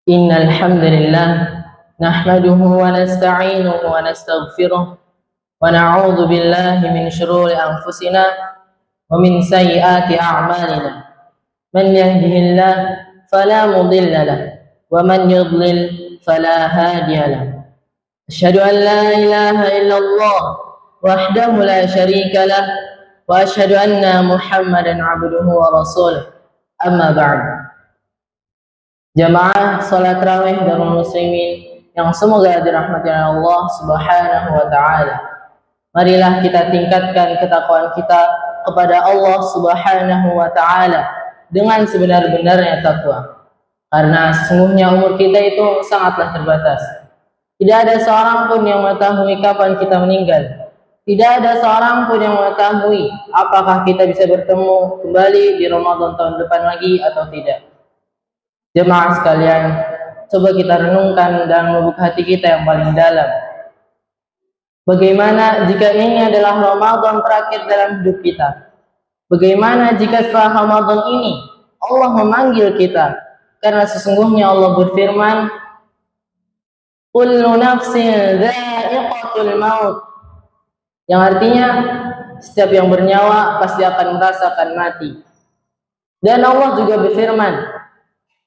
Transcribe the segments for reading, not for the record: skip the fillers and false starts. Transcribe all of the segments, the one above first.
Innal hamdalillah nahmaduhu wa nasta'inuhu wa nastaghfiruh wa na'udzu billahi min shururi anfusina wa min sayyiati a'malina. Man yahdihillah fala mudilla lahu wa man yudlil fala hadiya lahu. Asyhadu an la ilaha illallah wahdahu la syarika lah wa asyhadu anna Muhammadan 'abduhu wa rasuluh. Amma ba'd. Jamaah salat tarawih Darul Muslimin yang semoga dirahmati oleh Allah Subhanahu wa taala. Marilah kita tingkatkan ketakwaan kita kepada Allah Subhanahu wa taala dengan sebenar-benarnya takwa. Karena sesungguhnya umur kita itu sangatlah terbatas. Tidak ada seorang pun yang mengetahui kapan kita meninggal. Tidak ada seorang pun yang mengetahui apakah kita bisa bertemu kembali di Ramadan tahun depan lagi atau tidak. Jemaah sekalian, coba kita renungkan dan membuka hati kita yang paling dalam. Bagaimana jika ini adalah Ramadan terakhir dalam hidup kita? Bagaimana jika setelah Ramadan ini Allah memanggil kita? Karena sesungguhnya Allah berfirman, "Kullu nafsin dha'iqatul maut." Yang artinya setiap yang bernyawa pasti akan merasakan mati. Dan Allah juga berfirman,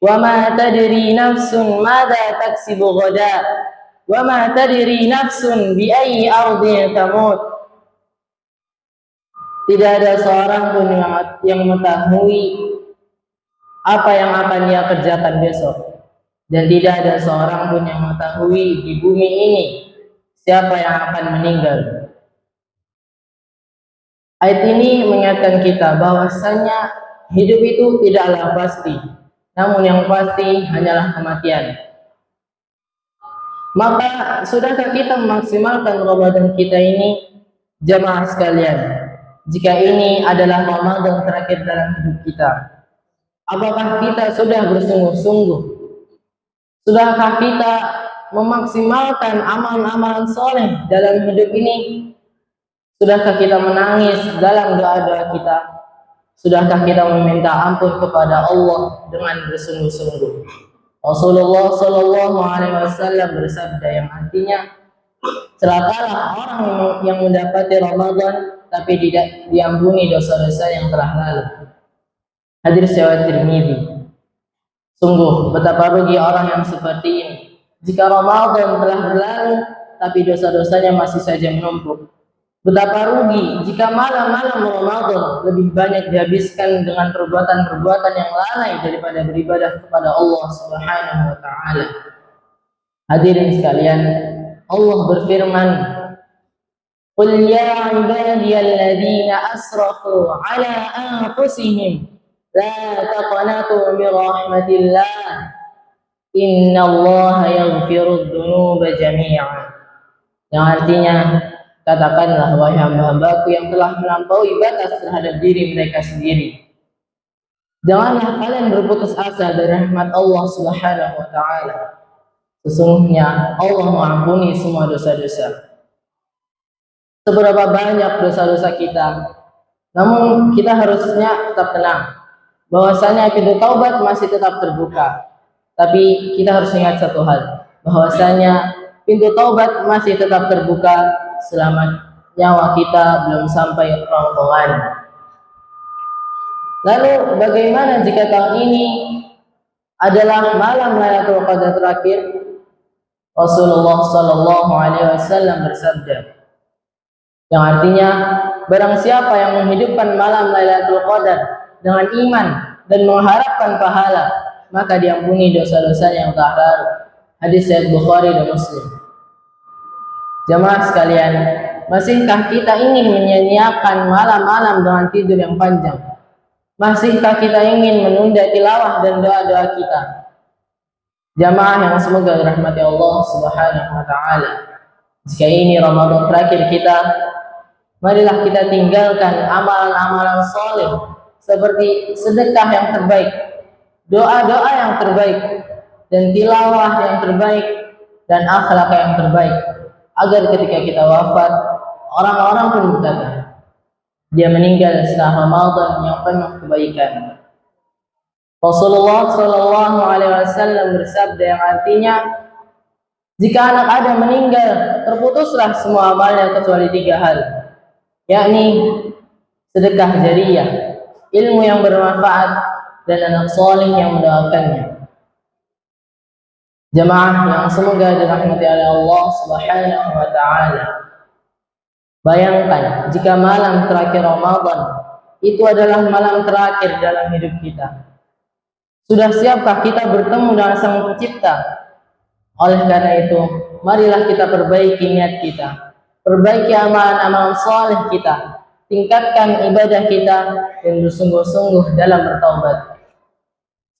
وَمَا تَدْرِي نَفْسٌ مَاذَا تَكْسِبُ غَدًا وَمَا تَدْرِي نَفْسٌ بِأَيِّ أَرْضٍ تَمُوتُ. Tidak ada seorang pun yang mengetahui apa yang akan dia kerjakan besok, dan tidak ada seorang pun yang mengetahui di bumi ini siapa yang akan meninggal. Ayat ini mengingatkan kita bahwasanya hidup itu tidaklah pasti, namun yang pasti hanyalah kematian. Maka sudahkah kita memaksimalkan Ramadan kita ini, jamaah sekalian? Jika ini adalah Ramadan terakhir dalam hidup kita, apakah kita sudah bersungguh-sungguh? Sudahkah kita memaksimalkan amalan-amalan soleh dalam hidup ini? Sudahkah kita menangis dalam doa-doa kita? Sudahkah kita meminta ampun kepada Allah dengan bersungguh-sungguh? Rasulullah Shallallahu Alaihi Wasallam bersabda yang artinya, celakalah orang yang mendapati Ramadan tapi tidak diampuni dosa-dosa yang telah lalu. Hadis riwayat Tirmidzi. Sungguh betapa rugi orang yang seperti ini. Jika Ramadan telah berlalu tapi dosa-dosanya masih saja menumpuk. Betapa rugi jika malam-malam Ramadan lebih banyak dihabiskan dengan perbuatan-perbuatan yang lalai daripada beribadah kepada Allah Subhanahu wa taala. Hadirin sekalian, Allah berfirman, "Qul ya 'ibadiyalladzina asrafu 'ala anfusihim la taqnatu min rahmatillah innallaha yaghfirudz dzunuba jami'an." Yang artinya, katakanlah wahai hamba-hambaku yang telah melampaui batas terhadap diri mereka sendiri, janganlah kalian berputus asa dari rahmat Allah Subhanahu wa taala. Sesungguhnya Allah mengampuni semua dosa-dosa. Seberapa banyak dosa-dosa kita, namun kita harusnya tetap tenang bahwasanya pintu taubat masih tetap terbuka. Tapi kita harus ingat satu hal, bahwasanya pintu taubat masih tetap terbuka selama nyawa kita belum sampai kerongkongan. Lalu bagaimana jika tahun ini adalah malam Lailatul Qadar terakhir? Rasulullah Shallallahu Alaihi Wasallam bersabda, yang artinya barang siapa yang menghidupkan malam Lailatul Qadar dengan iman dan mengharapkan pahala, maka diampuni dosa-dosanya yang telah lalu. Hadis riwayat Bukhari dan Muslim. Jamaah sekalian, masihkah kita ingin menyia-nyiakan malam-malam dengan tidur yang panjang? Masihkah kita ingin menunda tilawah dan doa-doa kita? Jamaah yang semoga dirahmati Allah Subhanahu wa taala. Jika ini Ramadan terakhir kita, marilah kita tinggalkan amalan-amalan soleh seperti sedekah yang terbaik, doa-doa yang terbaik, dan tilawah yang terbaik, dan akhlak yang terbaik, agar ketika kita wafat, orang-orang pun berkata, dia meninggal setelah Ramadan yang penuh kebaikan. Rasulullah Shallallahu Alaihi Wasallam Wasallam bersabda yang artinya, jika anak Adam meninggal, terputuslah semua amalnya kecuali 3 hal, yakni sedekah jariyah, ilmu yang bermanfaat, dan anak soleh yang mendoakannya. Jemaah yang semoga dirahmati oleh Allah Subhanahu wa taala. Bayangkan jika malam terakhir Ramadan itu adalah malam terakhir dalam hidup kita. Sudah siapkah kita bertemu dengan Sang Pencipta? Oleh karena itu, marilah kita perbaiki niat kita, perbaiki amalan-amalan saleh kita, tingkatkan ibadah kita, dan bersungguh-sungguh dalam bertaubat.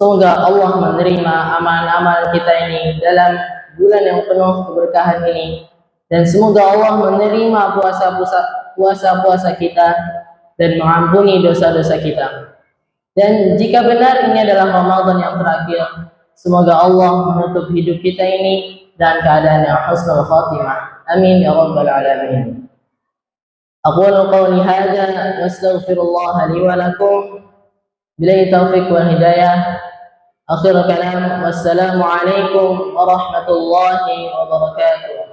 Semoga Allah menerima amalan-amalan kita ini dalam bulan yang penuh keberkahan ini, dan semoga Allah menerima puasa-puasa kita dan mengampuni dosa-dosa kita. Dan jika benar ini adalah Ramadan yang terakhir, semoga Allah menutup hidup kita ini dan keadaan yang husnul khatimah. Amin ya rabbal alamin. Aqulu qawli hadza wa astaghfirullah li wa lakum. Billahi taufiq wal hidayah. Akhir kalam, wassalamu alaikum warahmatullahi wabarakatuh.